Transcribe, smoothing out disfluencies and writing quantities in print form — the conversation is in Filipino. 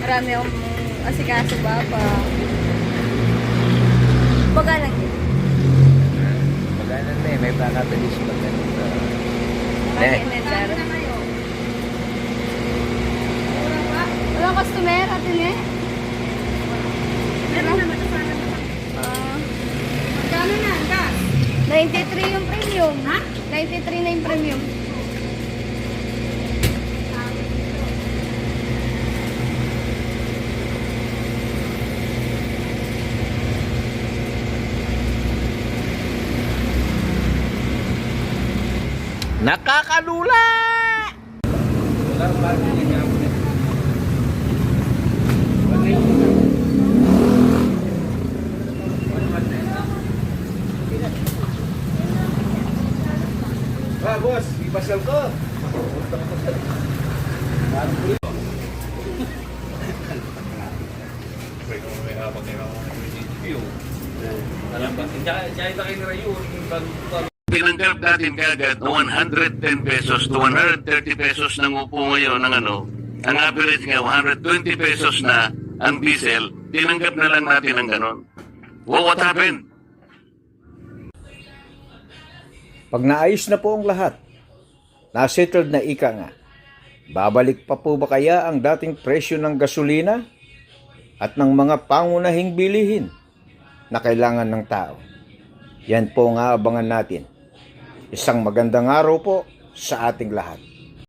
Marami akong asikaso ba pa. Baga lang yun. Maganan na eh, may pakabilis pa ganun. Pag-inendar. Wala customer, atin eh. Meron naman sa sana naman. Magkano na ang gas? 93 yung premium. Ha? 93 na yung premium. Nakakalula! Boss, ipasal ko. Tinanggap natin kagad 110 pesos to 130 pesos ng upo ngayon ng ano, ang average nga 120 pesos na ang diesel, tinanggap na lang natin ang ganon. Well, what happened? Pag naayos na po ang lahat, nasettled na ika nga, babalik pa po ba kaya ang dating presyo ng gasolina at ng mga pangunahing bilihin na kailangan ng tao? Yan po nga abangan natin. Isang magandang araw po sa ating lahat.